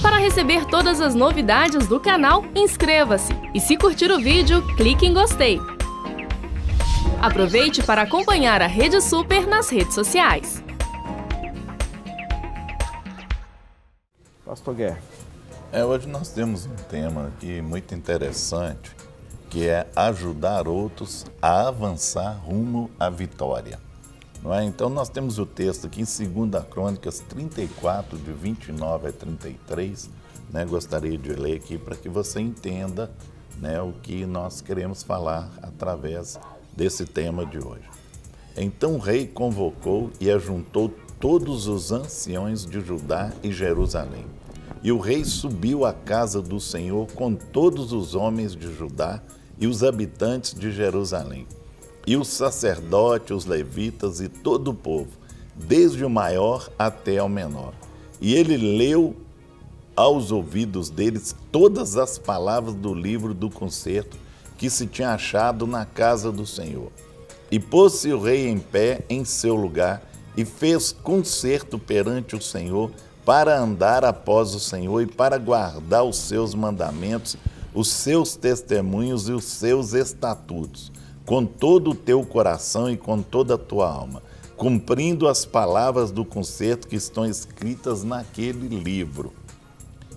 Para receber todas as novidades do canal, inscreva-se e se curtir o vídeo, clique em gostei. Aproveite para acompanhar a Rede Super nas redes sociais. Pastor Guerra. Hoje nós temos um tema aqui muito interessante, que é ajudar outros a avançar rumo à vitória. Não é? Então nós temos o texto aqui em 2 Crônicas 34, de 29 a 33. Né? Gostaria de ler aqui para que você entenda, né, o que nós queremos falar através desse tema de hoje. Então o rei convocou e ajuntou todos os anciões de Judá e Jerusalém. E o rei subiu à casa do Senhor com todos os homens de Judá e os habitantes de Jerusalém, e os sacerdotes, os levitas e todo o povo, desde o maior até ao menor. E ele leu aos ouvidos deles todas as palavras do livro do concerto que se tinha achado na casa do Senhor. E pôs-se o rei em pé em seu lugar e fez concerto perante o Senhor para andar após o Senhor e para guardar os seus mandamentos, os seus testemunhos e os seus estatutos, com todo o teu coração e com toda a tua alma, cumprindo as palavras do concerto que estão escritas naquele livro.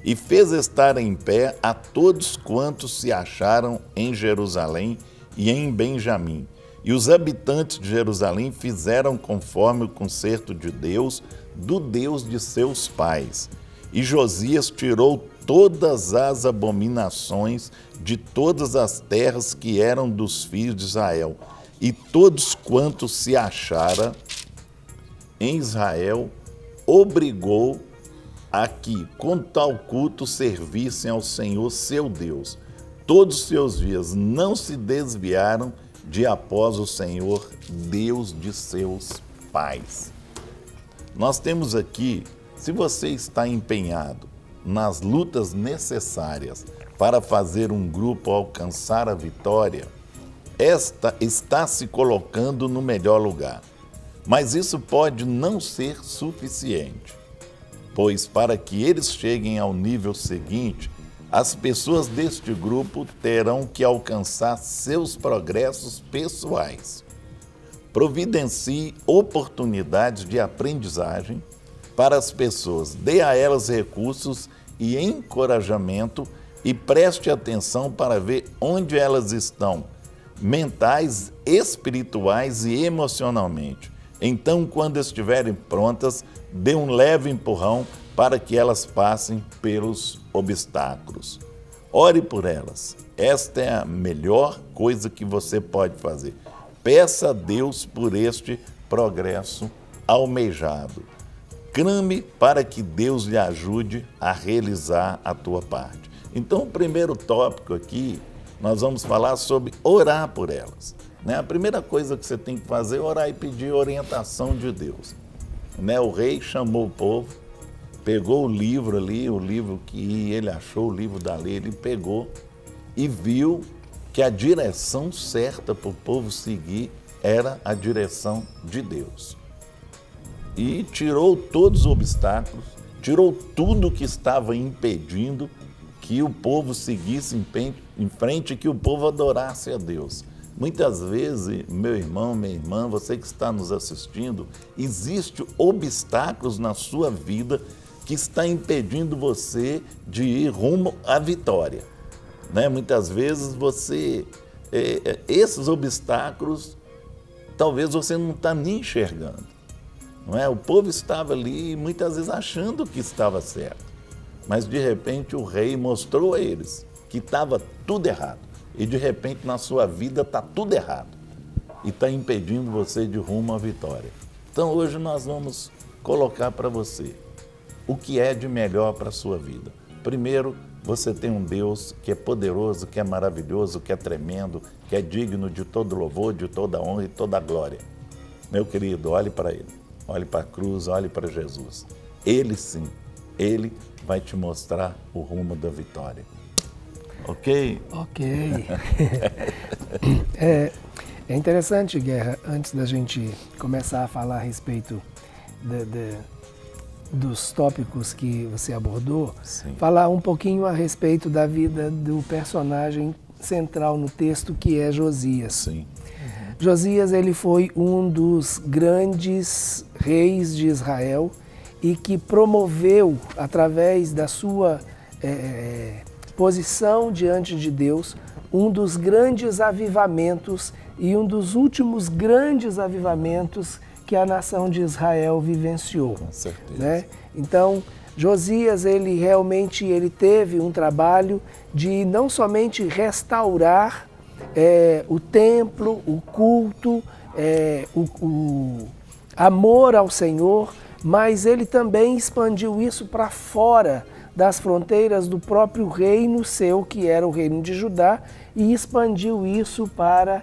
E fez estar em pé a todos quantos se acharam em Jerusalém e em Benjamim. E os habitantes de Jerusalém fizeram conforme o concerto de Deus, do Deus de seus pais. E Josias tirou todas as abominações de todas as terras que eram dos filhos de Israel, e todos quantos se achara em Israel, obrigou a que com tal culto servissem ao Senhor seu Deus. Todos os seus dias não se desviaram de após o Senhor, Deus de seus pais. Nós temos aqui, se você está empenhado nas lutas necessárias para fazer um grupo alcançar a vitória, esta está se colocando no melhor lugar. Mas isso pode não ser suficiente, pois para que eles cheguem ao nível seguinte, as pessoas deste grupo terão que alcançar seus progressos pessoais. Providencie oportunidades de aprendizagem para as pessoas, dê a elas recursos e encorajamento e preste atenção para ver onde elas estão, mentais, espirituais e emocionalmente. Então, quando estiverem prontas, dê um leve empurrão para que elas passem pelos obstáculos. Ore por elas. Esta é a melhor coisa que você pode fazer. Peça a Deus por este progresso almejado. Clame para que Deus lhe ajude a realizar a tua parte. Então, o primeiro tópico aqui, nós vamos falar sobre orar por elas. A primeira coisa que você tem que fazer é orar e pedir orientação de Deus. O rei chamou o povo, pegou o livro ali, o livro que ele achou, o livro da lei, ele pegou e viu que a direção certa para o povo seguir era a direção de Deus. E tirou todos os obstáculos, tirou tudo que estava impedindo que o povo seguisse em frente, que o povo adorasse a Deus. Muitas vezes, meu irmão, minha irmã, você que está nos assistindo, existem obstáculos na sua vida que está impedindo você de ir rumo à vitória. Muitas vezes esses obstáculos, talvez você não está nem enxergando. O povo estava ali muitas vezes achando que estava certo, mas de repente o rei mostrou a eles que estava tudo errado. E de repente na sua vida está tudo errado e está impedindo você de rumo à vitória. Então hoje nós vamos colocar para você o que é de melhor para a sua vida. Primeiro, você tem um Deus que é poderoso, que é maravilhoso, que é tremendo, que é digno de todo louvor, de toda honra e toda glória. Meu querido, olhe para Ele, olhe para a cruz, olhe para Jesus. Ele sim, Ele vai te mostrar o rumo da vitória. Ok? Ok. É interessante, Guerra, antes da gente começar a falar a respeito dos tópicos que você abordou, Sim. falar um pouquinho a respeito da vida do personagem central no texto, que é Josias. Sim. Josias, ele foi um dos grandes reis de Israel e que promoveu, através da sua posição diante de Deus, um dos grandes avivamentos e um dos últimos grandes avivamentos que a nação de Israel vivenciou. Com certeza. Né? Então, Josias, ele realmente teve um trabalho de não somente restaurar o templo, o culto, o amor ao Senhor, mas ele também expandiu isso para fora das fronteiras do próprio reino seu, que era o reino de Judá, e expandiu isso para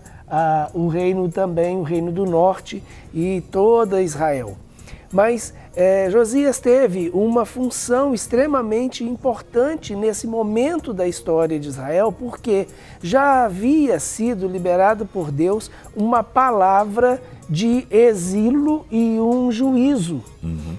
o reino também, o reino do norte e toda Israel. Mas Josias teve uma função extremamente importante nesse momento da história de Israel, porque já havia sido liberado por Deus uma palavra de exílio e um juízo.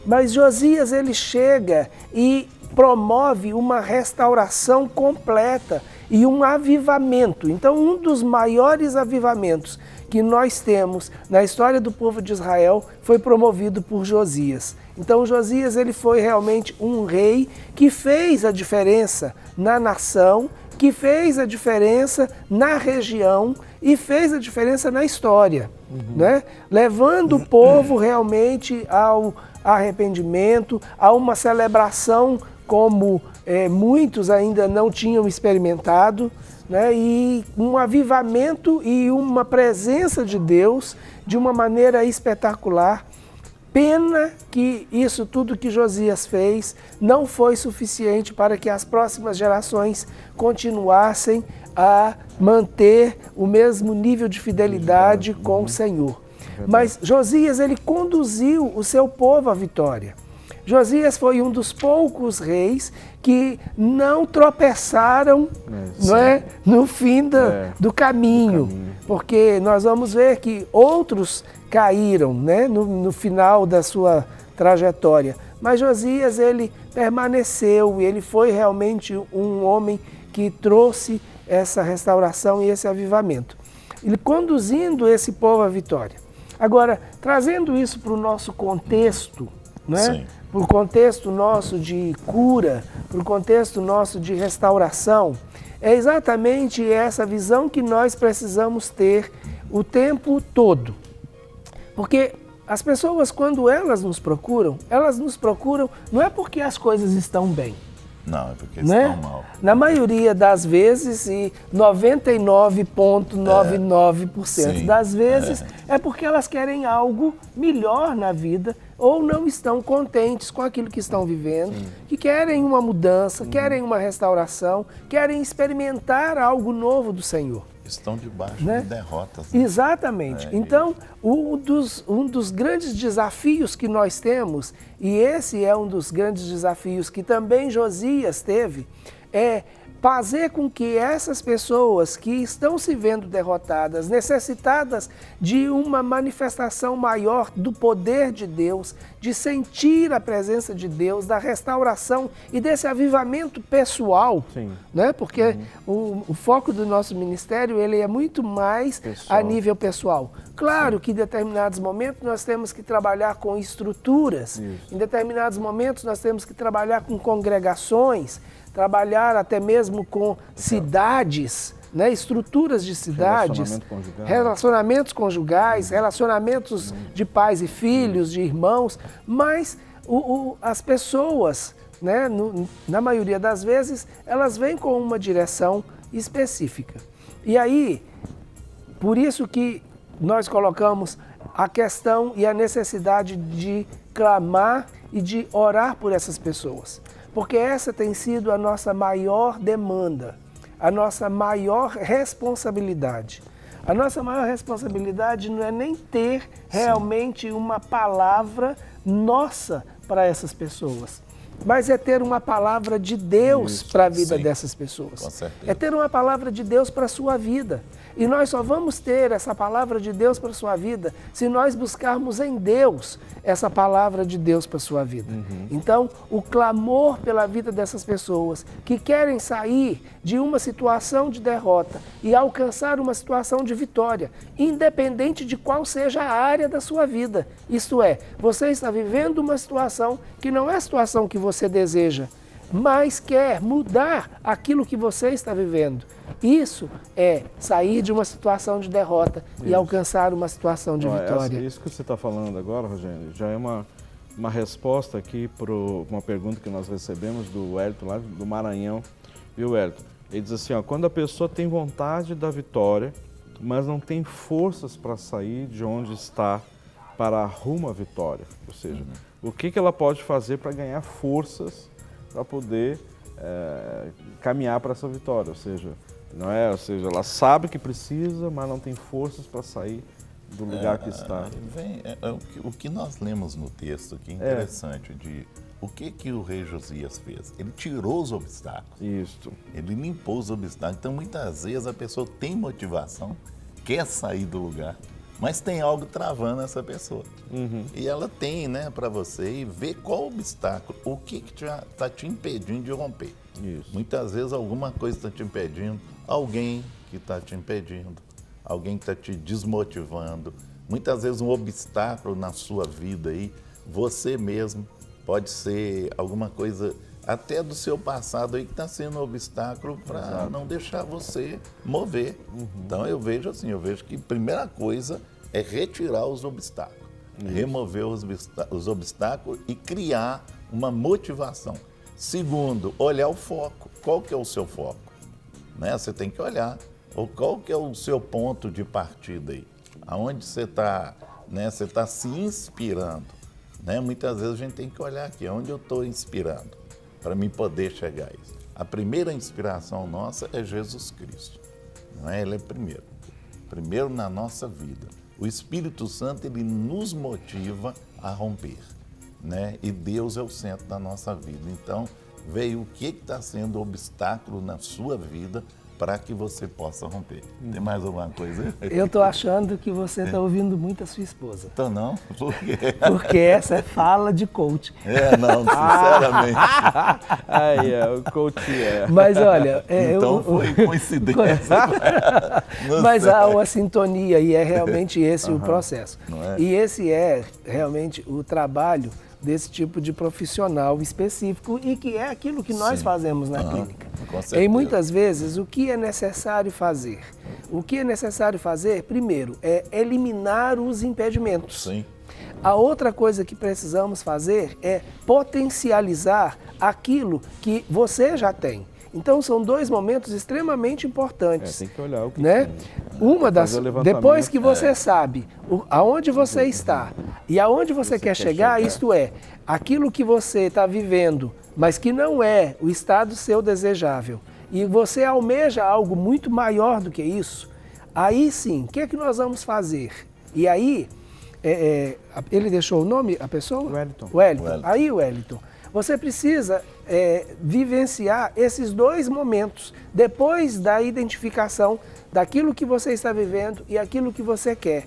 Mas Josias, ele chega e promove uma restauração completa e um avivamento. Então, um dos maiores avivamentos que nós temos na história do povo de Israel foi promovido por Josias. Então, Josias, ele foi realmente um rei que fez a diferença na nação, que fez a diferença na região e fez a diferença na história, né? Levando o povo realmente ao arrependimento, a uma celebração como muitos ainda não tinham experimentado, né? E um avivamento e uma presença de Deus de uma maneira espetacular. Pena que isso tudo que Josias fez não foi suficiente para que as próximas gerações continuassem a manter o mesmo nível de fidelidade com o Senhor. Mas Josias, ele conduziu o seu povo à vitória. Josias foi um dos poucos reis que não tropeçaram no fim do caminho, porque nós vamos ver que outros caíram, né, no final da sua trajetória. Mas Josias, ele permaneceu e ele foi realmente um homem que trouxe essa restauração e esse avivamento. Ele conduzindo esse povo à vitória. Agora, trazendo isso para o nosso contexto, né? Para o contexto nosso de cura, para o contexto nosso de restauração, é exatamente essa visão que nós precisamos ter o tempo todo. Porque as pessoas, quando elas nos procuram não é porque as coisas estão bem. Não, é porque né? estão mal. Na maioria das vezes, e 99,99% das vezes, é porque elas querem algo melhor na vida ou não estão contentes com aquilo que estão vivendo, que querem uma mudança, querem uma restauração, querem experimentar algo novo do Senhor. Estão debaixo né? de derrotas. Né? Exatamente. Então, um dos grandes desafios que nós temos, e esse é um dos grandes desafios que também Josias teve, é fazer com que essas pessoas que estão se vendo derrotadas, necessitadas de uma manifestação maior do poder de Deus, de sentir a presença de Deus, da restauração e desse avivamento pessoal, né? Porque o foco do nosso ministério ele é muito mais a nível pessoal. Claro que em determinados momentos nós temos que trabalhar com estruturas, em determinados momentos nós temos que trabalhar com congregações, trabalhar até mesmo com cidades, né? Estruturas de cidades, relacionamentos conjugais, relacionamentos de pais e filhos, de irmãos, mas as pessoas, né? Na maioria das vezes, elas vêm com uma direção específica. E aí, por isso que nós colocamos a questão e a necessidade de clamar e de orar por essas pessoas. Porque essa tem sido a nossa maior demanda, a nossa maior responsabilidade. A nossa maior responsabilidade não é nem ter realmente uma palavra nossa para essas pessoas. mas é ter uma palavra de Deus para a vida sim, dessas pessoas. com certeza. É ter uma palavra de Deus para a sua vida. E nós só vamos ter essa palavra de Deus para a sua vida se nós buscarmos em Deus essa palavra de Deus para a sua vida. Então, o clamor pela vida dessas pessoas que querem sair de uma situação de derrota e alcançar uma situação de vitória, independente de qual seja a área da sua vida. Isto é, você está vivendo uma situação que não é a situação que você deseja, mas quer mudar aquilo que você está vivendo. Isso é sair de uma situação de derrota e alcançar uma situação de vitória. Isso que você está falando agora, Rogério, já é uma resposta aqui para uma pergunta que nós recebemos do Wellington, lá do Maranhão. Viu, Wellington? Ele diz assim, ó, quando a pessoa tem vontade da vitória, mas não tem forças para sair de onde está para rumo à vitória. Ou seja, o que ela pode fazer para ganhar forças para poder caminhar para essa vitória? Ou seja, ou seja, ela sabe que precisa, mas não tem forças para sair do lugar que está. O que nós lemos no texto aqui é interessante, de o que o rei Josias fez? Ele tirou os obstáculos. Isso. Ele limpou os obstáculos. Então, muitas vezes, a pessoa tem motivação, quer sair do lugar, mas tem algo travando essa pessoa. E ela tem, né, para você ir ver qual obstáculo, o que está te impedindo de romper. Isso. Muitas vezes alguma coisa está te impedindo, alguém que está te impedindo, alguém que está te desmotivando. Muitas vezes um obstáculo na sua vida aí, você mesmo, pode ser alguma coisa até do seu passado aí que está sendo um obstáculo para não deixar você mover. Então eu vejo assim, que a primeira coisa é retirar os obstáculos, remover os obstáculos e criar uma motivação. Segundo, olhar o foco. Qual que é o seu foco? Né? Você tem que olhar. Ou qual que é o seu ponto de partida aí? Aonde você está, né? Você está se inspirando. Né? Muitas vezes a gente tem que olhar aqui, onde eu estou inspirando, para mim poder chegar a isso. A primeira inspiração nossa é Jesus Cristo. Não é? Ele é primeiro na nossa vida. O Espírito Santo, ele nos motiva a romper, né? E Deus é o centro da nossa vida. Então, veio o que está sendo obstáculo na sua vida para que você possa romper. Tem mais alguma coisa? Eu estou achando que você está ouvindo muito a sua esposa. Então não? Por quê? Porque essa é fala de coach. Não, sinceramente. O coach é. Mas olha... então foi coincidência. Mas há uma sintonia e é realmente esse o processo. E esse é realmente o trabalho desse tipo de profissional específico e que é aquilo que nós fazemos na clínica. E muitas vezes, o que é necessário fazer? O que é necessário fazer, primeiro, é eliminar os impedimentos. Sim. A outra coisa que precisamos fazer é potencializar aquilo que você já tem. Então, são dois momentos extremamente importantes. Tem que olhar o que né? tem. Depois que você sabe aonde você está e aonde você quer chegar, isto é, aquilo que você está vivendo, mas que não é o estado seu desejável, e você almeja algo muito maior do que isso, aí sim, o que é que nós vamos fazer? E aí, ele deixou o nome, a pessoa? Wellington. Aí, Wellington, você precisa vivenciar esses dois momentos, depois da identificação daquilo que você está vivendo e aquilo que você quer.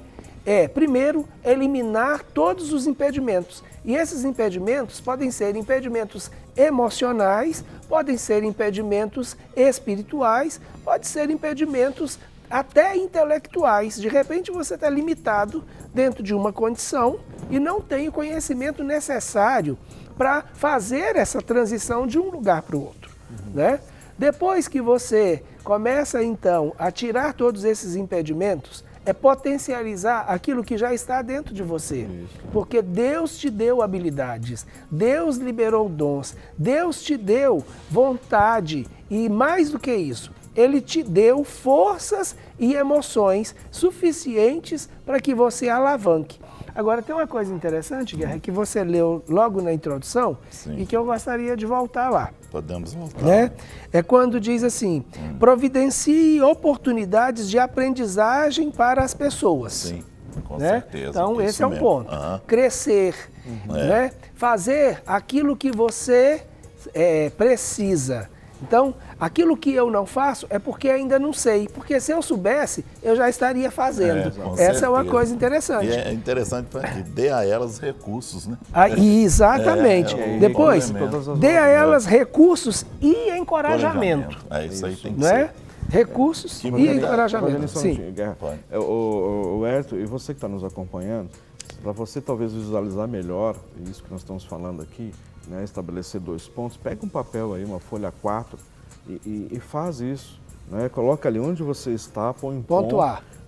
Primeiro, eliminar todos os impedimentos. E esses impedimentos podem ser impedimentos emocionais, podem ser impedimentos espirituais, podem ser impedimentos até intelectuais. De repente você está limitado dentro de uma condição e não tem o conhecimento necessário para fazer essa transição de um lugar para o outro. Né? Depois que você começa então a tirar todos esses impedimentos, é potencializar aquilo que já está dentro de você. Porque Deus te deu habilidades, Deus liberou dons, Deus te deu vontade e mais do que isso, Ele te deu forças e emoções suficientes para que você alavanque. Agora, tem uma coisa interessante, Guerra, que você leu logo na introdução e que eu gostaria de voltar lá. Podemos voltar. Né? É quando diz assim, providencie oportunidades de aprendizagem para as pessoas. Sim. Com né? certeza. Então, esse é um mesmo. ponto. Crescer, né? Fazer aquilo que você precisa. Então, aquilo que eu não faço é porque ainda não sei. Porque se eu soubesse, eu já estaria fazendo. Essa é uma coisa interessante. E é interessante que dê a elas recursos, né? Exatamente. Depois, dê a elas recursos e encorajamento. Isso aí tem que não ser. É? Recursos e encorajamento. Sim. O Hérito, e você que está nos acompanhando, para você talvez visualizar melhor isso que nós estamos falando aqui, né, estabelecer 2 pontos, pega um papel aí, uma folha 4 e faz isso. Né? Coloca ali onde você está, põe um ponto.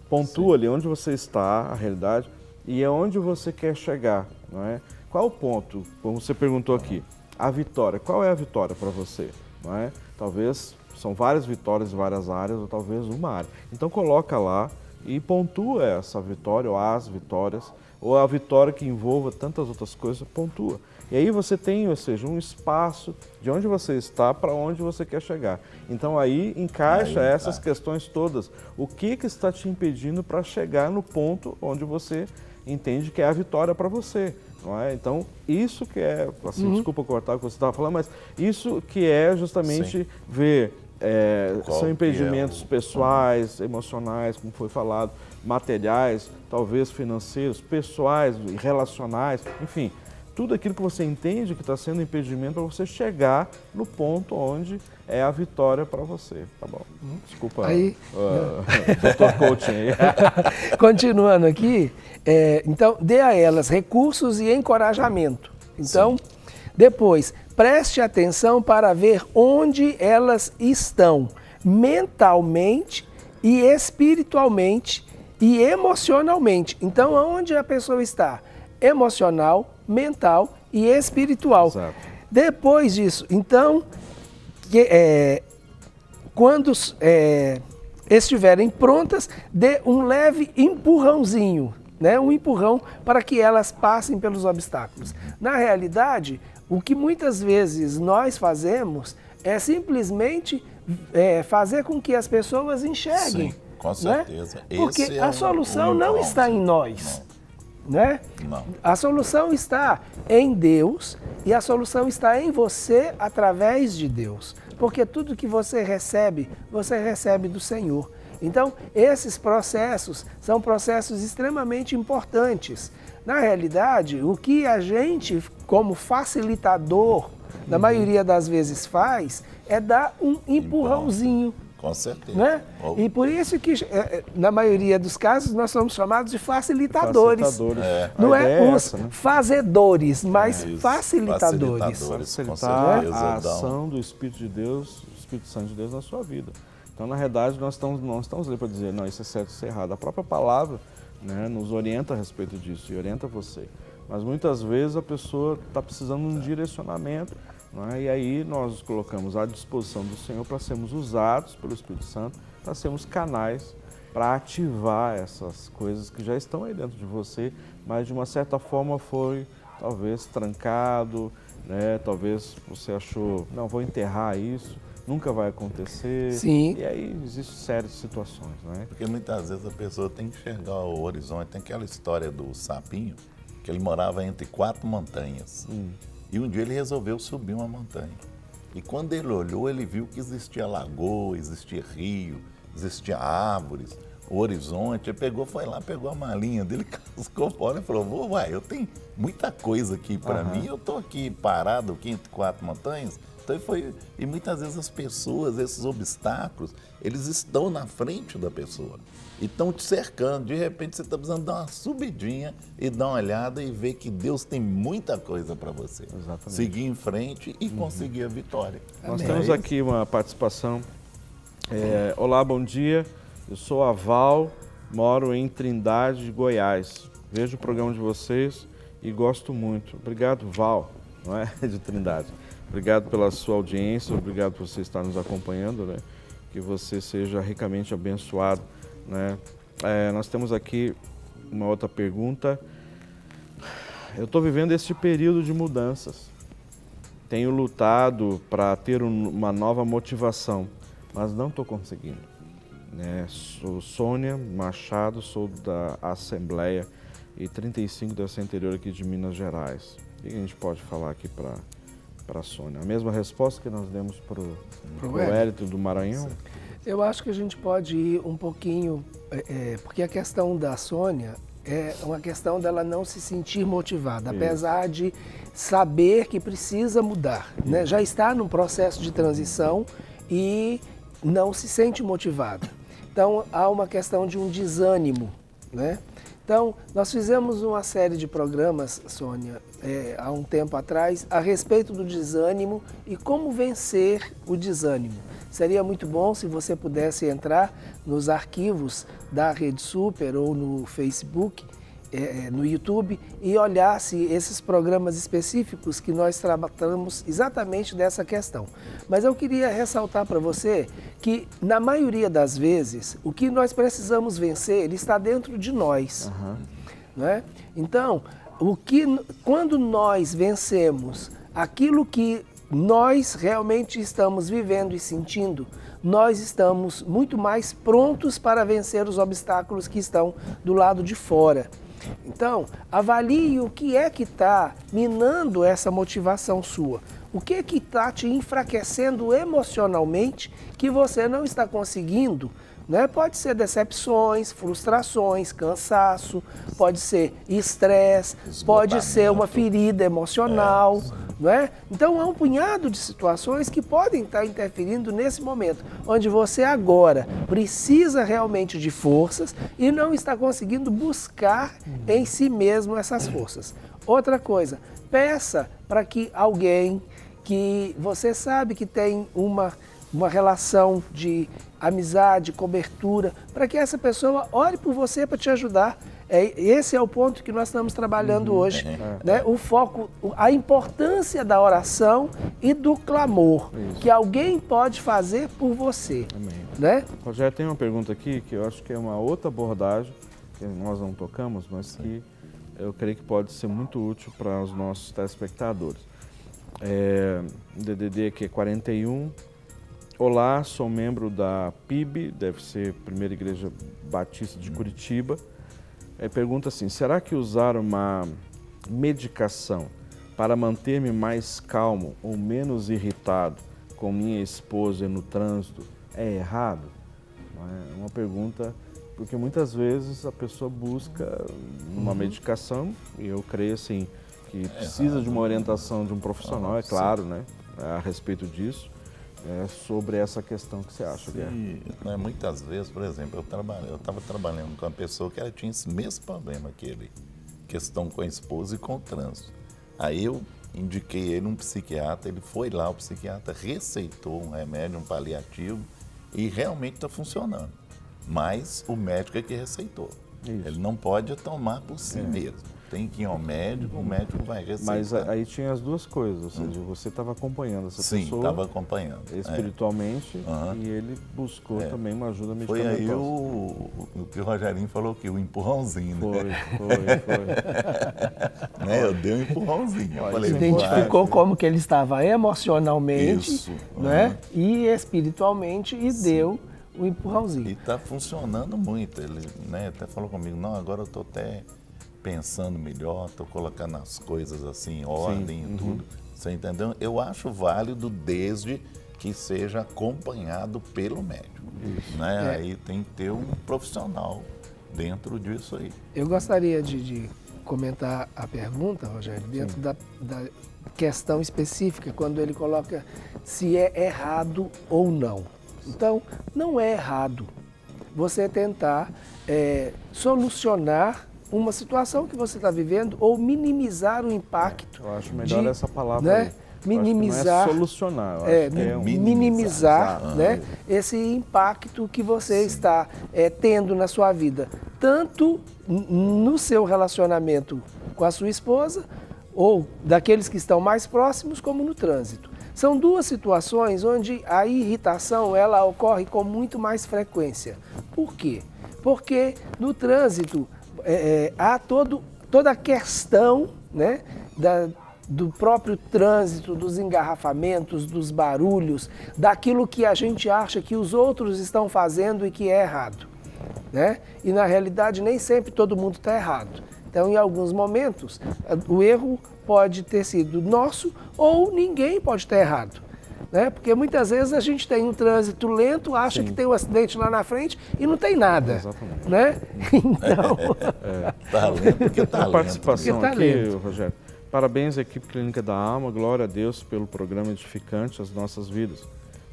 Pontua ali onde você está, a realidade, e é onde você quer chegar. Não é? Qual o ponto? Como você perguntou aqui, a vitória. Qual é a vitória para você? Não é? Talvez são várias vitórias em várias áreas, ou talvez uma área. Então coloca lá e pontua essa vitória, ou as vitórias, ou a vitória que envolva tantas outras coisas, pontua. E aí você tem, ou seja, um espaço de onde você está para onde você quer chegar. Então aí encaixa essas questões todas. O que está te impedindo para chegar no ponto onde você entende que é a vitória para você? Não é? Então, isso que é, assim, desculpa cortar o que você estava falando, mas isso que é justamente ver, são impedimentos pessoais, emocionais, como foi falado, materiais, talvez financeiros, pessoais, relacionais, enfim, tudo aquilo que você entende que está sendo impedimento para você chegar no ponto onde é a vitória para você, tá bom? Desculpa, aí, Dr. Coaching aí. Continuando aqui, então, dê a elas recursos e encorajamento. Então, depois, preste atenção para ver onde elas estão, mentalmente e espiritualmente e emocionalmente. Então, onde a pessoa está? Emocional, mental e espiritual. Exato. Depois disso, então, quando estiverem prontas, dê um leve empurrãozinho, né? Um empurrão para que elas passem pelos obstáculos. Na realidade, o que muitas vezes nós fazemos é simplesmente fazer com que as pessoas enxerguem. Sim, com certeza. Né? Porque a solução não está em nós. Né? Não. A solução está em Deus e a solução está em você através de Deus. Porque tudo que você recebe do Senhor. Então, esses processos são processos extremamente importantes. Na realidade, o que a gente, como facilitador, na maioria das vezes faz, é dar um empurrãozinho. Com certeza. Né? E por isso que, na maioria dos casos, nós somos chamados de facilitadores. Não é os fazedores, mas facilitadores. Facilitar a ação do Espírito de Deus, do Espírito Santo de Deus na sua vida. Então, na realidade, nós não estamos ali para dizer, não, isso é certo, isso é errado. A própria palavra, né, nos orienta a respeito disso e orienta você. Mas muitas vezes a pessoa está precisando de um direcionamento. Não é? E aí nós nos colocamos à disposição do Senhor para sermos usados pelo Espírito Santo, para sermos canais para ativar essas coisas que já estão aí dentro de você, mas de uma certa forma foi talvez trancado, né? Talvez você achou, não, vou enterrar isso, nunca vai acontecer. Sim. E aí existem sérias situações, não é? Porque muitas vezes a pessoa tem que enxergar o horizonte. Tem aquela história do sapinho, que ele morava entre 4 montanhas. E um dia ele resolveu subir uma montanha. E quando ele olhou, ele viu que existia lagoa, existia rio, existia árvores, o horizonte. Ele pegou, foi lá, pegou a malinha dele, cascou fora e falou, eu tenho muita coisa aqui para mim, eu estou aqui parado aqui entre 4 montanhas. Então e muitas vezes as pessoas, esses obstáculos, eles estão na frente da pessoa. E estão te cercando, de repente você está precisando dar uma subidinha e dar uma olhada e ver que Deus tem muita coisa para você. Exatamente. Seguir em frente e conseguir a vitória. Nós temos aqui uma participação. Olá, bom dia. Eu sou a Val, moro em Trindade, Goiás. Vejo o programa de vocês e gosto muito. Obrigado, Val, não é? De Trindade. Obrigado pela sua audiência, obrigado por você estar nos acompanhando, né? Que você seja ricamente abençoado, né? Nós temos aqui uma outra pergunta. Eu estou vivendo este período de mudanças. Tenho lutado para ter uma nova motivação, mas não estou conseguindo. Sou Sônia Machado, sou da Assembleia e 35 deve ser interior aqui de Minas Gerais. O que a gente pode falar aqui para a Sônia? A mesma resposta que nós demos para o Wellington do Maranhão? Eu acho que a gente pode ir um pouquinho, porque a questão da Sônia é uma questão dela não se sentir motivada, apesar de saber que precisa mudar, né? Já está num processo de transição e não se sente motivada. Então, há uma questão de um desânimo, né? Então, nós fizemos uma série de programas, Sônia, há um tempo atrás, a respeito do desânimo e como vencer o desânimo. Seria muito bom se você pudesse entrar nos arquivos da Rede Super ou no Facebook, no YouTube, e olhasse esses programas específicos que nós tratamos exatamente dessa questão. Mas eu queria ressaltar para você que, na maioria das vezes, o que nós precisamos vencer, ele está dentro de nós. Né? Então, quando nós vencemos aquilo que nós realmente estamos vivendo e sentindo, nós estamos muito mais prontos para vencer os obstáculos que estão do lado de fora. Então, avalie o que é que está minando essa motivação sua. O que é que está te enfraquecendo emocionalmente que você não está conseguindo, né? Pode ser decepções, frustrações, cansaço, pode ser estresse, pode ser uma ferida emocional, não é? Então há um punhado de situações que podem estar interferindo nesse momento, onde você agora precisa realmente de forças e não está conseguindo buscar em si mesmo essas forças. Outra coisa, peça para que alguém que você sabe que tem uma relação de amizade, cobertura, para que essa pessoa ore por você para te ajudar. Esse é o ponto que nós estamos trabalhando hoje, né? O foco, a importância da oração e do clamor, que alguém pode fazer por você. Né? Rogério, tem uma pergunta aqui que eu acho que é uma outra abordagem, que nós não tocamos, mas que eu creio que pode ser muito útil para os nossos telespectadores. O DDD aqui é 41. Olá, sou membro da PIB, deve ser Primeira Igreja Batista de Curitiba. Pergunta assim, será que usar uma medicação para manter-me mais calmo ou menos irritado com minha esposa no trânsito é errado? É uma pergunta, porque muitas vezes a pessoa busca uma medicação, e eu creio assim, que precisa de uma orientação de um profissional, é claro, né, a respeito disso. Sobre essa questão que você acha, Guilherme? Né, muitas vezes, por exemplo, eu estava trabalhando com uma pessoa que ela tinha esse mesmo problema que ele, questão com a esposa e com o trânsito. Aí eu indiquei ele um psiquiatra, ele foi lá, o psiquiatra receitou um remédio, um paliativo, e realmente está funcionando. Mas o médico é que receitou. Isso. Ele não pode tomar por si mesmo. Tem que ir ao médico, o médico vai receitar. Mas aí tinha as duas coisas, ou seja, você estava acompanhando essa pessoa. Sim, estava acompanhando. Espiritualmente, e ele buscou também uma ajuda medicamentosa. Foi aí o que o Rogerinho falou aqui, o empurrãozinho. Foi. Né? Eu dei um empurrãozinho. Falei, identificou como que ele estava emocionalmente, né? E espiritualmente e deu o empurrãozinho. E está funcionando muito. Ele, né, até falou comigo, não, agora eu estou até pensando melhor, estou colocando as coisas assim em ordem e tudo. Você entendeu? Eu acho válido desde que seja acompanhado pelo médico. Né? Aí tem que ter um profissional dentro disso aí. Eu gostaria de comentar a pergunta, Rogério, dentro da questão específica, quando ele coloca se é errado ou não. Então, não é errado você tentar solucionar uma situação que você está vivendo ou minimizar o impacto. Eu acho melhor essa palavra, né? Minimizar, não é solucionar, eu acho que é minimizar, né, esse impacto que você está tendo na sua vida, tanto no seu relacionamento com a sua esposa ou daqueles que estão mais próximos, como no trânsito. São duas situações onde a irritação ela ocorre com muito mais frequência. Por quê? Porque no trânsito há toda a questão, né, do próprio trânsito, dos engarrafamentos, dos barulhos, daquilo que a gente acha que os outros estão fazendo e que é errado, né? E na realidade nem sempre todo mundo está errado. Então, em alguns momentos, o erro pode ter sido nosso ou ninguém pode estar errado, né? Porque muitas vezes a gente tem um trânsito lento, acha que tem um acidente lá na frente e não tem nada. Exatamente. Né? Então... Tá lento porque tá lento. A participação Porque tá aqui, lento. Rogério. Parabéns à equipe Clínica da Alma, glória a Deus pelo programa edificante às nossas vidas.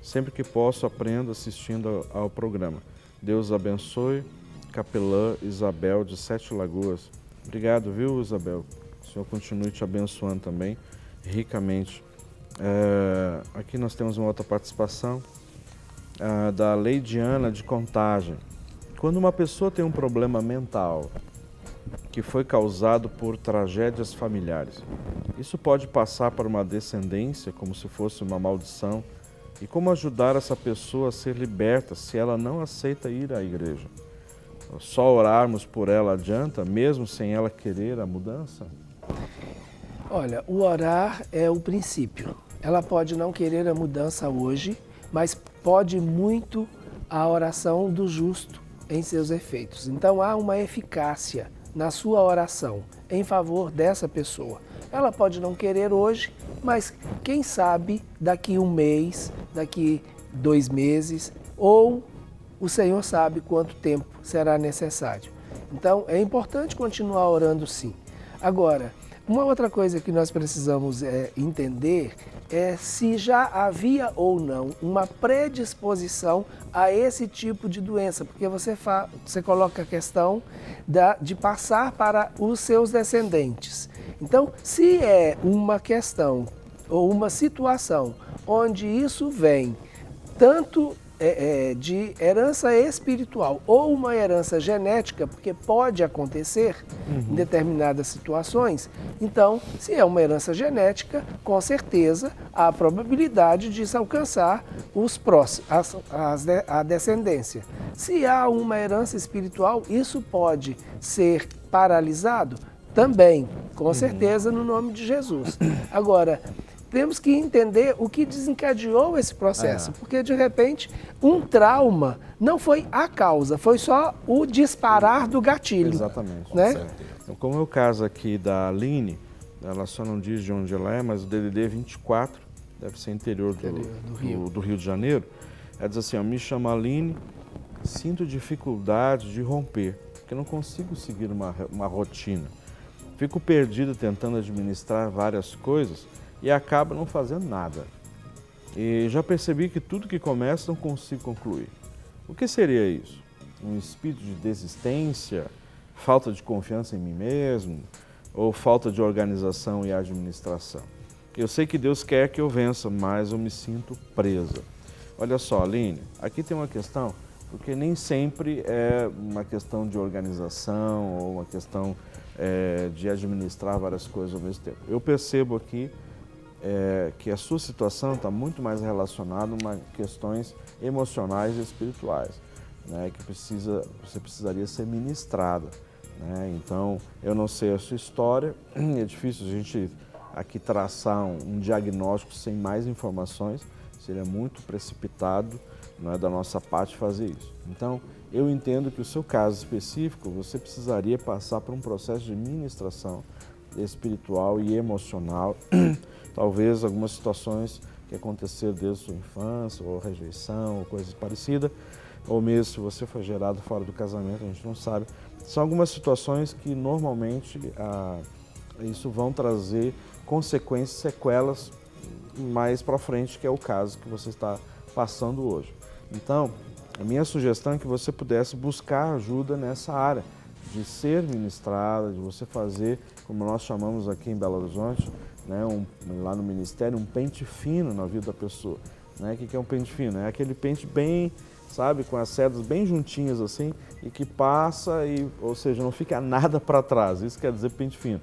Sempre que posso, aprendo assistindo ao programa. Deus abençoe, capelã Isabel de Sete Lagoas. Obrigado, viu, Isabel? O Senhor continue te abençoando também, ricamente. Aqui nós temos uma outra participação da Leidiana de Contagem. Quando uma pessoa tem um problema mental que foi causado por tragédias familiares, isso pode passar para uma descendência como se fosse uma maldição? E como ajudar essa pessoa a ser liberta se ela não aceita ir à igreja? Só orarmos por ela adianta, mesmo sem ela querer a mudança? Olha, o orar é o princípio. Ela pode não querer a mudança hoje, mas pode muito a oração do justo em seus efeitos. Então há uma eficácia na sua oração em favor dessa pessoa. Ela pode não querer hoje, mas quem sabe daqui um mês, daqui 2 meses, ou o Senhor sabe quanto tempo será necessário. Então é importante continuar orando, sim. Agora, uma outra coisa que nós precisamos entender é se já havia ou não uma predisposição a esse tipo de doença, porque você coloca a questão de passar para os seus descendentes. Então, se é uma questão ou uma situação onde isso vem tanto de herança espiritual ou uma herança genética, porque pode acontecer em determinadas situações, então, se é uma herança genética, com certeza há a probabilidade disso alcançar os próximos, a descendência. Se há uma herança espiritual, isso pode ser paralisado também, com certeza, no nome de Jesus. Agora, temos que entender o que desencadeou esse processo, porque de repente um trauma não foi a causa, foi só o disparar do gatilho. Exatamente. Né? Então, como é o caso aqui da Aline, ela só não diz de onde ela é, mas o DDD 24, deve ser interior do Rio de Janeiro, ela diz assim, me chamo Aline, sinto dificuldade de romper, porque não consigo seguir uma rotina. Fico perdido tentando administrar várias coisas e acaba não fazendo nada. E já percebi que tudo que começa não consigo concluir. O que seria isso? Um espírito de desistência? Falta de confiança em mim mesmo? Ou falta de organização e administração? Eu sei que Deus quer que eu vença, mas eu me sinto presa. Olha só, Aline, aqui tem uma questão, porque nem sempre é uma questão de organização ou uma questão de administrar várias coisas ao mesmo tempo. Eu percebo aqui que a sua situação está muito mais relacionada a questões emocionais e espirituais, né, que você precisaria ser ministrada. Né? Então, eu não sei a sua história, é difícil a gente aqui traçar um diagnóstico sem mais informações, seria muito precipitado, não é da nossa parte fazer isso. Então, eu entendo que o seu caso específico, você precisaria passar por um processo de ministração espiritual e emocional, talvez algumas situações que aconteceram desde a sua infância, ou rejeição, ou coisas parecidas, ou mesmo se você foi gerado fora do casamento, a gente não sabe. São algumas situações que normalmente isso vão trazer consequências, sequelas mais para frente, que é o caso que você está passando hoje. Então, a minha sugestão é que você pudesse buscar ajuda nessa área, de ser ministrada, de você fazer, como nós chamamos aqui em Belo Horizonte, né, lá no ministério, um pente fino na vida da pessoa. Né? O que é um pente fino? É aquele pente bem, sabe, com as cerdas bem juntinhas assim, e que passa, ou seja, não fica nada para trás. Isso quer dizer pente fino.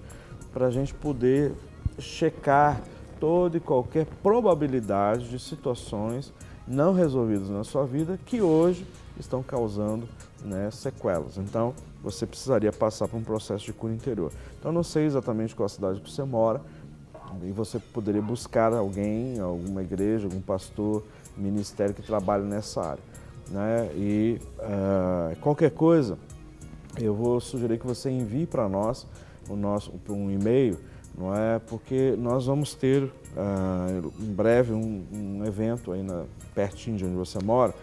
Para a gente poder checar toda e qualquer probabilidade de situações não resolvidas na sua vida que hoje estão causando, né, sequelas. Então, você precisaria passar por um processo de cura interior. Então, eu não sei exatamente qual cidade que você mora, E você poderia buscar alguém, alguma igreja, algum pastor, ministério que trabalhe nessa área, né? E qualquer coisa, eu vou sugerir que você envie para nós um e-mail, não é? Porque nós vamos ter em breve um evento aí pertinho de onde você mora.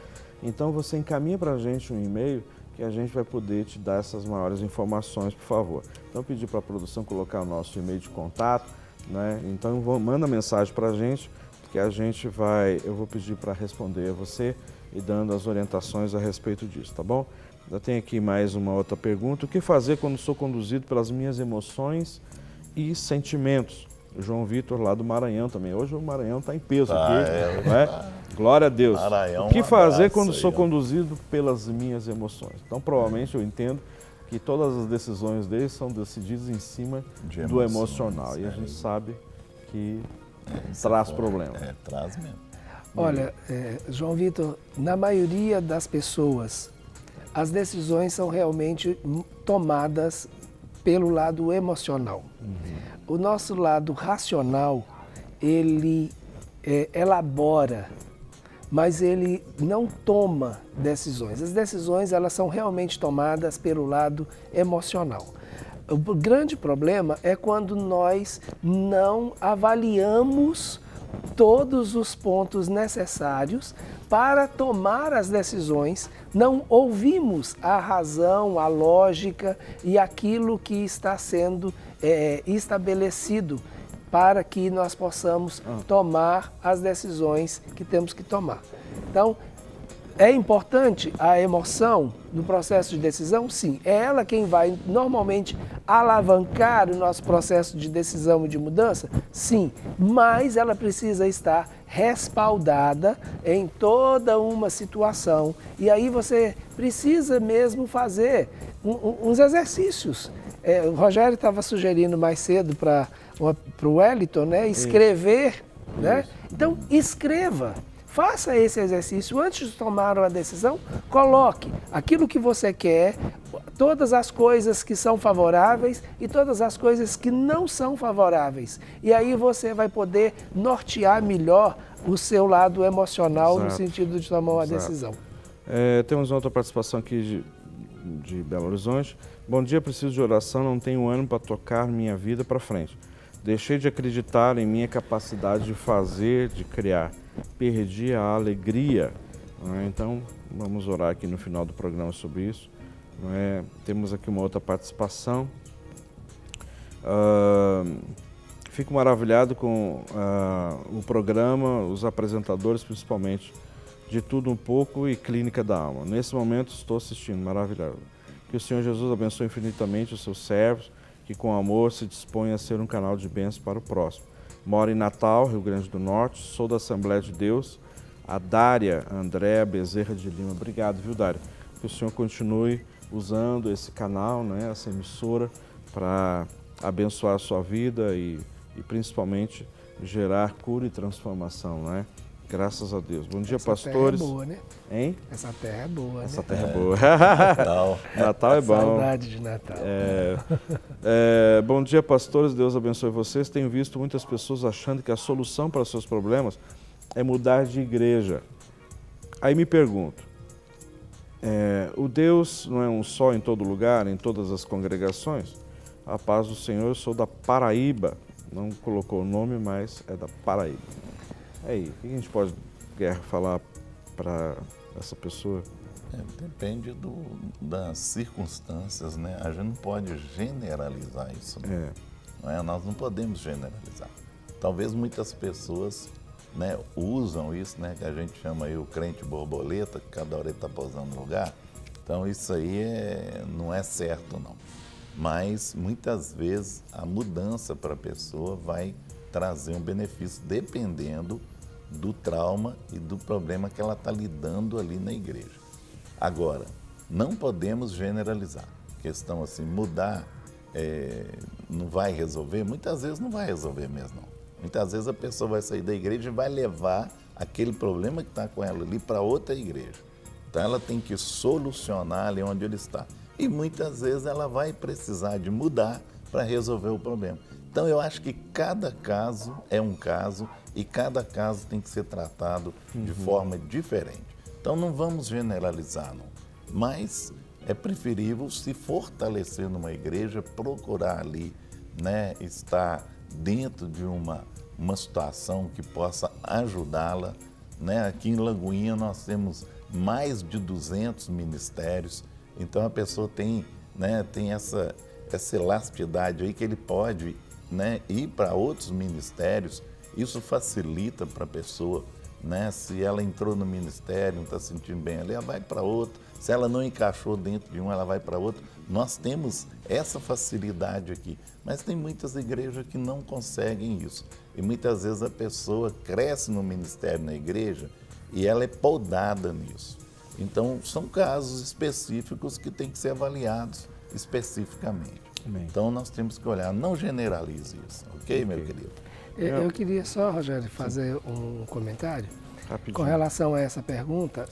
Então você encaminha para a gente um e-mail que a gente vai poder te dar essas maiores informações, por favor. Então pedir para a produção colocar o nosso e-mail de contato, né? Então manda mensagem para a gente, que eu vou pedir para responder a você e dando as orientações a respeito disso, tá bom? Eu tenho aqui mais uma outra pergunta. O que fazer quando sou conduzido pelas minhas emoções e sentimentos? O João Vitor, lá do Maranhão também. Hoje o Maranhão está em peso aqui, não é? Glória a Deus. Maranhão, o que fazer quando aí, sou conduzido pelas minhas emoções? Então, provavelmente eu entendo que todas as decisões deles são decididas em cima do emocional. E a gente sabe que traz problema. Traz mesmo. Olha, João Vitor, na maioria das pessoas, as decisões são realmente tomadas pelo lado emocional. O nosso lado racional, ele elabora, mas ele não toma decisões. As decisões, elas são realmente tomadas pelo lado emocional. O grande problema é quando nós não avaliamos todos os pontos necessários para tomar as decisões, não ouvimos a razão, a lógica e aquilo que está sendo estabelecido para que nós possamos tomar as decisões que temos que tomar. Então, é importante a emoção no processo de decisão? Sim. É ela quem vai normalmente alavancar o nosso processo de decisão e de mudança? Sim. Mas ela precisa estar respaldada em toda uma situação. E aí você precisa mesmo fazer uns exercícios. O Rogério estava sugerindo mais cedo para o Wellington, né? Escrever. Né? Então, escreva. Faça esse exercício antes de tomar uma decisão, coloque aquilo que você quer, todas as coisas que são favoráveis e todas as coisas que não são favoráveis. E aí você vai poder nortear melhor o seu lado emocional no sentido de tomar uma decisão. Temos outra participação aqui de Belo Horizonte. Bom dia, preciso de oração, não tenho ânimo para tocar minha vida para frente. Deixei de acreditar em minha capacidade de fazer, de criar. Perdi a alegria. Então, vamos orar aqui no final do programa sobre isso. Temos aqui uma outra participação. Fico maravilhado com o programa, os apresentadores principalmente, de tudo um pouco e Clínica da Alma. Nesse momento estou assistindo, maravilhoso. Que o Senhor Jesus abençoe infinitamente os seus servos, que com amor se dispõe a ser um canal de bênção para o próximo. Moro em Natal, Rio Grande do Norte, sou da Assembleia de Deus, a Dária Andréa Bezerra de Lima. Obrigado, viu, Dária? Que o Senhor continue usando esse canal, né, essa emissora, para abençoar a sua vida e principalmente gerar cura e transformação, né? Graças a Deus. Bom dia, pastores. Essa terra é boa, né? Hein? Essa terra é boa, Essa né? terra é boa. Natal é bom. Saudade de Natal. Bom dia, pastores. Deus abençoe vocês. Tenho visto muitas pessoas achando que a solução para os seus problemas é mudar de igreja. Aí me pergunto, o Deus não é um só em todo lugar, em todas as congregações? A paz do Senhor, eu sou da Paraíba. Não colocou o nome, mas é da Paraíba. Aí, o que a gente pode falar para essa pessoa? Depende das circunstâncias, né? A gente não pode generalizar isso. Né? Nós não podemos generalizar. Talvez muitas pessoas, né, usam isso, né, que a gente chama aí o crente borboleta, que cada hora ele está pousando no lugar. Então isso aí não é certo, não. Mas muitas vezes a mudança para a pessoa vai trazer um benefício dependendo do trauma e do problema que ela está lidando ali na igreja. Agora, não podemos generalizar. A questão assim, mudar não vai resolver? Muitas vezes não vai resolver mesmo, não. Muitas vezes a pessoa vai sair da igreja e vai levar aquele problema que está com ela ali para outra igreja. Então ela tem que solucionar ali onde ele está. E muitas vezes ela vai precisar de mudar para resolver o problema. Então, eu acho que cada caso é um caso e cada caso tem que ser tratado de forma diferente. Então, não vamos generalizar, não. Mas é preferível se fortalecer numa igreja, procurar ali, né, estar dentro de uma situação que possa ajudá-la, né? Aqui em Lagoinha nós temos mais de 200 ministérios, então a pessoa tem, né, tem essa elasticidade aí que ele pode, né, ir para outros ministérios. Isso facilita para a pessoa, né? Se ela entrou no ministério, não está se sentindo bem ali, ela vai para outro. Se ela não encaixou dentro de um, ela vai para outro. Nós temos essa facilidade aqui, mas tem muitas igrejas que não conseguem isso. E muitas vezes a pessoa cresce no ministério na igreja e ela é podada nisso. Então, são casos específicos que têm que ser avaliados especificamente. Amém. Então, nós temos que olhar, não generalize isso, ok, meu querido? Eu queria só, Rogério, fazer um comentário. Rapidinho. Com relação a essa pergunta,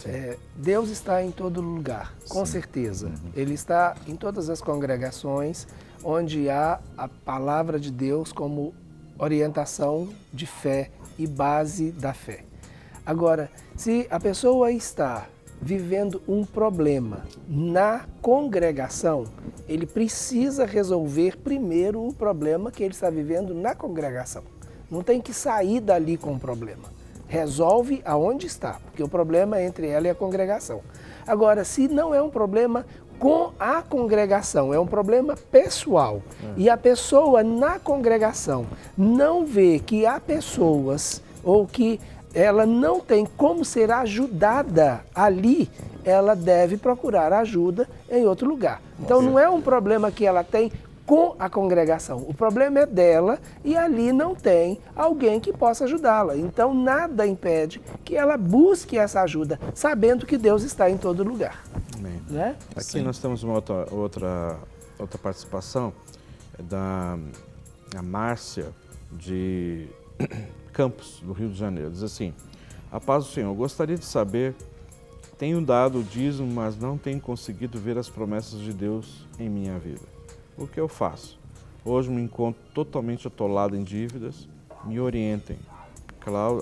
Deus está em todo lugar, com Sim. certeza. Ele está em todas as congregações onde há a palavra de Deus como orientação de fé e base da fé. Agora, se a pessoa está vivendo um problema na congregação, ele precisa resolver primeiro o problema que ele está vivendo na congregação. Não tem que sair dali com o problema. Resolve aonde está, porque o problema é entre ela e a congregação. Agora, se não é um problema com a congregação, é um problema pessoal, e a pessoa na congregação não vê que há pessoas ou que ela não tem como ser ajudada ali, ela deve procurar ajuda em outro lugar. Então não é um problema que ela tem com a congregação, o problema é dela e ali não tem alguém que possa ajudá-la. Então nada impede que ela busque essa ajuda, sabendo que Deus está em todo lugar. Amém. Né? Aqui Sim. nós temos uma outra participação da Márcia de Campos, do Rio de Janeiro. Diz assim: a paz do Senhor, gostaria de saber, tenho dado o dízimo, mas não tenho conseguido ver as promessas de Deus em minha vida. O que eu faço? Hoje me encontro totalmente atolado em dívidas, me orientem.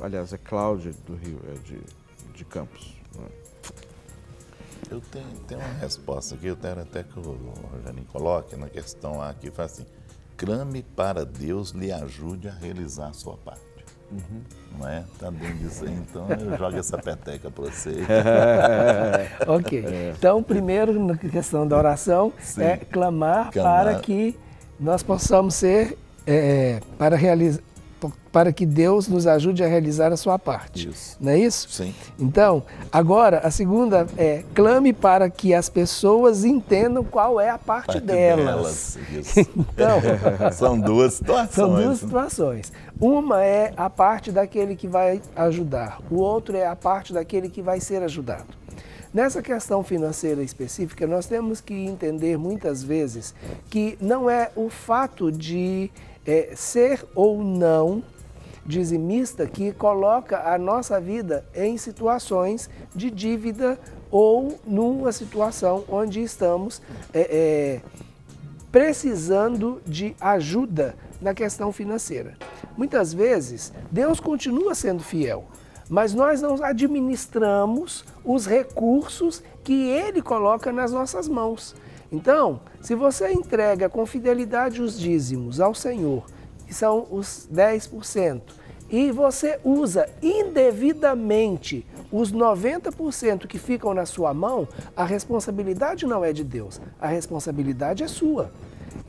Aliás, é Cláudia do Rio, de Campos. Eu tenho uma resposta aqui, eu quero até que o Rogério coloque na questão lá, que faz assim: clame para Deus lhe ajude a realizar a sua parte. Não é? Tá dentro disso aí, então eu jogo essa peteca para você. Ok. Então, primeiro, na questão da oração, Sim. é clamar para que nós possamos ser, para que Deus nos ajude a realizar a sua parte. Isso. Não é isso? Sim. Então, agora, a segunda é clame para que as pessoas entendam qual é a parte delas. Isso. Então, São duas situações. são duas situações. Uma é a parte daquele que vai ajudar, o outro é a parte daquele que vai ser ajudado. Nessa questão financeira específica, nós temos que entender muitas vezes que não é o fato de ser ou não dizimista que coloca a nossa vida em situações de dívida ou numa situação onde estamos precisando de ajuda na questão financeira. Muitas vezes, Deus continua sendo fiel, mas nós não administramos os recursos que Ele coloca nas nossas mãos. Então, se você entrega com fidelidade os dízimos ao Senhor, que são os 10%, e você usa indevidamente os 90% que ficam na sua mão, a responsabilidade não é de Deus, a responsabilidade é sua.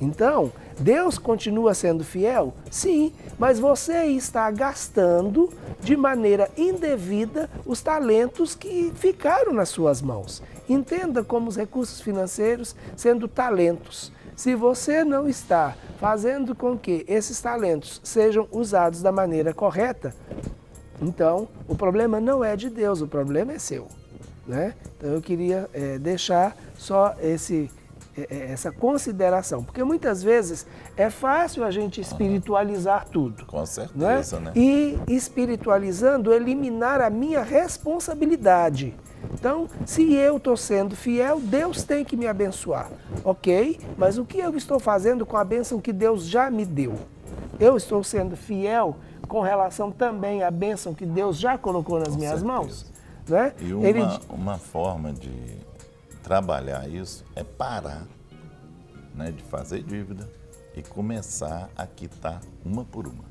Então, Deus continua sendo fiel? Sim, mas você está gastando de maneira indevida os talentos que ficaram nas suas mãos. Entenda como os recursos financeiros sendo talentos. Se você não está fazendo com que esses talentos sejam usados da maneira correta, então o problema não é de Deus, o problema é seu. Né? Então eu queria deixar só essa consideração, porque muitas vezes é fácil a gente espiritualizar tudo. Com certeza, né? E espiritualizando, eliminar a minha responsabilidade. Então, se eu estou sendo fiel, Deus tem que me abençoar, ok? Mas o que eu estou fazendo com a bênção que Deus já me deu? eu estou sendo fiel com relação também à bênção que Deus já colocou nas minhas mãos? Né? E uma forma de trabalhar isso é parar, né, de fazer dívida e começar a quitar uma por uma.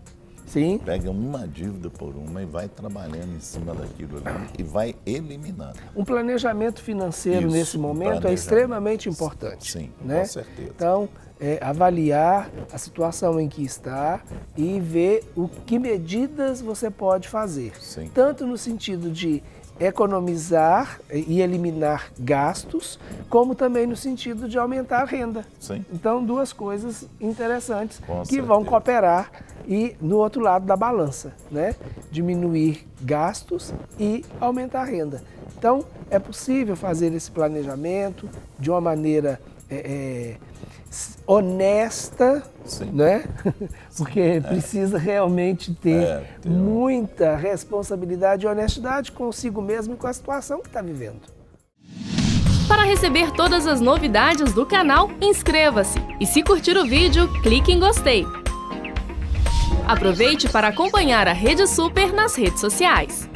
Sim. Pega uma dívida por uma e vai trabalhando em cima daquilo ali e vai eliminando. Um planejamento financeiro Isso, nesse momento é extremamente importante. Sim, né? Com certeza. Então, avaliar a situação em que está e ver que medidas você pode fazer. Sim. Tanto no sentido de economizar e eliminar gastos, como também no sentido de aumentar a renda. Sim. Então, duas coisas interessantes Com que certeza. vão cooperar e no outro lado da balança, né? Diminuir gastos e aumentar a renda. Então, é possível fazer esse planejamento de uma maneira honesta, Sim. né? Porque precisa realmente ter ter muita responsabilidade e honestidade consigo mesmo e com a situação que está vivendo. Para receber todas as novidades do canal, inscreva-se e se curtir o vídeo, clique em gostei. Aproveite para acompanhar a Rede Super nas redes sociais.